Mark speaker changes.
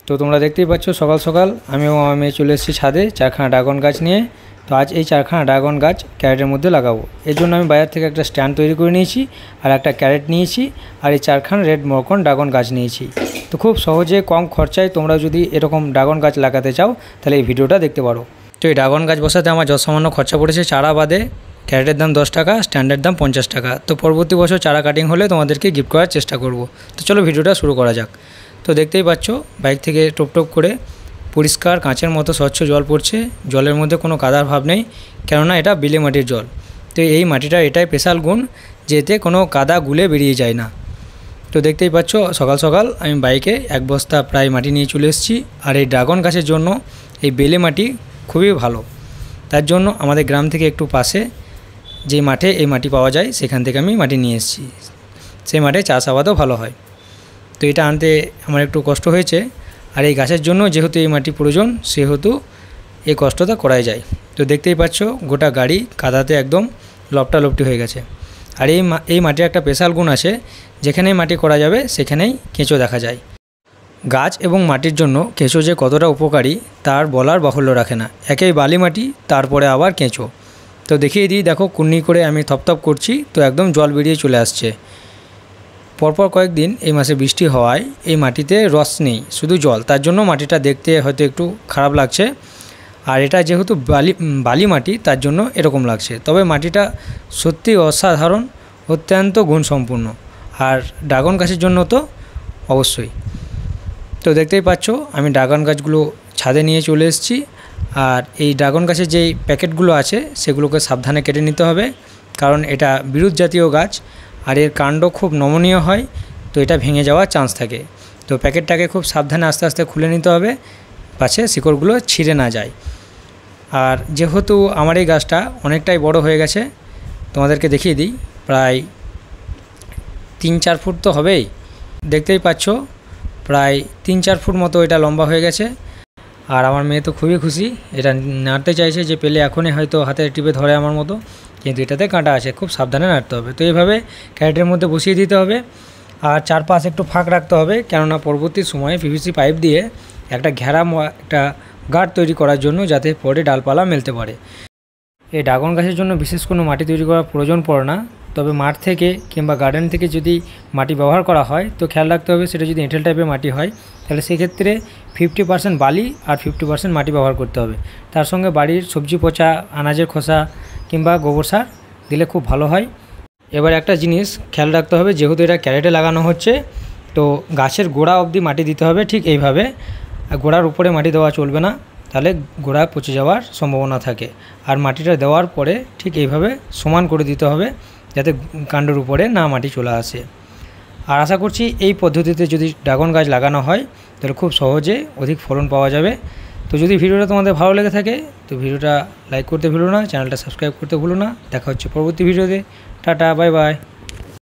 Speaker 1: তো তোমরা দেখতেই পাচ্ছ সকাল সকাল আমি ও আমার মেয়ে চলে এসেছি ছাদে চারখানা ড্রাগন গাছ নিয়ে। তো আজ এই চারখানা ড্রাগন গাছ ক্যারেটের মধ্যে লাগাবো। এর জন্য আমি বাজার থেকে একটা স্ট্যান্ড তৈরি করে নিয়েছি আর একটা ক্যারেট নিয়েছি আর এই চারখানা রেড মরকন ড্রাগন গাছ নিয়েছি। তো খুব সহজে কম খরচায় তোমরা যদি এরকম ড্রাগন গাছ লাগাতে চাও তাহলে এই ভিডিওটা দেখতে পারো। তো এই ড্রাগন গাছ বসাতে আমার যত সামান্য খরচা পড়েছে চারা বাদে ক্যারেটের দাম 10 টাকা, স্ট্যান্ডের দাম 50 টাকা। তো পরবর্তী বছর চারা কাটিং হলে তোমাদেরকে গিফট করার চেষ্টা করব। তো চলো ভিডিওটা শুরু করা যাক। তো দেখতেই পাচ্ছ বাইক থেকে টপ টপ করে পরিষ্কার কাঁচের মতো স্বচ্ছ জল পড়ছে। জলের মধ্যে কোনো কাদার ভাব নেই, কেননা এটা বেলে মাটির জল। তো এই মাটিটার এটাই স্পেশাল গুণ যে এতে কোনো কাদা গুলে বেরিয়ে যায় না। তো দেখতেই পাচ্ছ সকাল সকাল আমি বাইকে এক বস্তা প্রায় মাটি নিয়ে চলে এসেছি। আর এই ড্রাগন গাছের জন্য এই বেলে মাটি খুবই ভালো। তার জন্য আমাদের গ্রাম থেকে একটু পাশে যে মাঠে এই মাটি পাওয়া যায় সেখান থেকে আমি মাটি নিয়ে এসেছি। সেই মাঠে চাষাবাদও ভালো হয়। তো এটা আনতে আমার একটু কষ্ট হয়েছে, আর এই গাছের জন্য যেহেতু এই মাটি প্রয়োজন সেহেতু এই কষ্টটা করাই যায়। তো দেখতেই পাচ্ছ গোটা গাড়ি কাদাতে একদম লপটালপটি হয়ে গেছে। আর এই মাটির একটা স্পেশাল গুণ আছে, যেখানেই মাটি করা যাবে সেখানেই কেঁচো দেখা যায়। গাছ এবং মাটির জন্য কেঁচো যে কতটা উপকারী তার বলার বাহুল্য রাখে না। একেই বালি মাটি, তারপরে আবার কেঁচো। তো দেখিয়ে দিই, দেখো কুন্নি করে আমি থপথপ করছি, তো একদম জল বেরিয়ে চলে আসছে। পরপর কয়েকদিন এই মাসে বৃষ্টি হওয়ায় এই মাটিতে রস নেই, শুধু জল। তার জন্য মাটিটা দেখতে হয়তো একটু খারাপ লাগছে। আর এটা যেহেতু বালি মাটি তার জন্য এরকম লাগছে। তবে মাটিটা সত্যি অসাধারণ, অত্যন্ত গুণসম্পন্ন। আর ড্রাগন গাছের জন্য তো অবশ্যই। তো দেখতেই পাচ্ছ আমি ড্রাগন গাছগুলো ছাদে নিয়ে চলে এসেছি। আর এই ড্রাগন গাছের যেই প্যাকেটগুলো আছে সেগুলোকে সাবধানে কেটে নিতে হবে, কারণ এটা বিরুৎ জাতীয় গাছ আর এর কাণ্ড খুব নমনীয় হয়। তো এটা ভেঙে যাওয়ার চান্স থাকে। তো প্যাকেটটাকে খুব সাবধানে আস্তে আস্তে খুলে নিতে হবে, পাছে শিকড়গুলো ছিঁড়ে না যায়। আর যেহেতু আমার এই গাছটা অনেকটাই বড় হয়ে গেছে, তোমাদেরকে দেখিয়ে দিই, প্রায় 3-4 ফুট তো হবেই। দেখতেই পাচ্ছ প্রায় 3-4 ফুট মতো এটা লম্বা হয়ে গেছে। আর আমার মেয়ে তো খুবই খুশি, এটা নাড়তে চাইছে, যে পেলে এখনই হয়তো হাতে টিপে ধরে আমার মতো, কিন্তু এটাতে কাঁটা আছে, খুব সাবধানে নাড়তে হবে। তো এইভাবে ক্যারেটের মধ্যে বসিয়ে দিতে হবে। আর চারপাশে একটু ফাঁক রাখতে হবে, কেননা পরবর্তী সময়ে পিভিসি পাইপ দিয়ে একটা একটা গার্ড তৈরি করার জন্য, যাতে পরে ডালপালা মেলতে পারে। এই ড্রাগন গাছের জন্য বিশেষ কোনো মাটি তৈরি করার প্রয়োজন পড়ে না। তবে মাঠ থেকে কিংবা গার্ডেন থেকে যদি মাটি ব্যবহার করা হয় তো খেয়াল রাখতে হবে, সেটা যদি এঁটেল টাইপের মাটি হয় তাহলে সেক্ষেত্রে 50% বালি আর 50% মাটি ব্যবহার করতে হবে। তার সঙ্গে বাড়ির সবজি পচা, আনাজের খোসা কিংবা গোবর সার দিলে খুব ভালো হয়। এবার একটা জিনিস খেয়াল রাখতে হবে, যেহেতু এটা ক্যারেটে লাগানো হচ্ছে তো গাছের গোড়া অবধি মাটি দিতে হবে ঠিক এইভাবে। গোড়ার উপরে মাটি দেওয়া চলবে না, তাহলে গোড়া পচে যাওয়ার সম্ভাবনা থাকে। আর মাটিটা দেওয়ার পরে ঠিক এইভাবে সমান করে দিতে হবে, যাতে কাণ্ডের উপরে না মাটি চলে আসে। আর আশা করছি এই পদ্ধতিতে যদি ড্রাগন গাছ লাগানো হয় তাহলে খুব সহজে অধিক ফলন পাওয়া যাবে। তো যদি ভিডিওটা তোমাদের ভালো লেগে থাকে তো ভিডিওটা লাইক করতে ভুলো না, চ্যানেলটা সাবস্ক্রাইব করতে ভুলো না। দেখা হচ্ছে পরবর্তী ভিডিওতে। Tata, bye bye.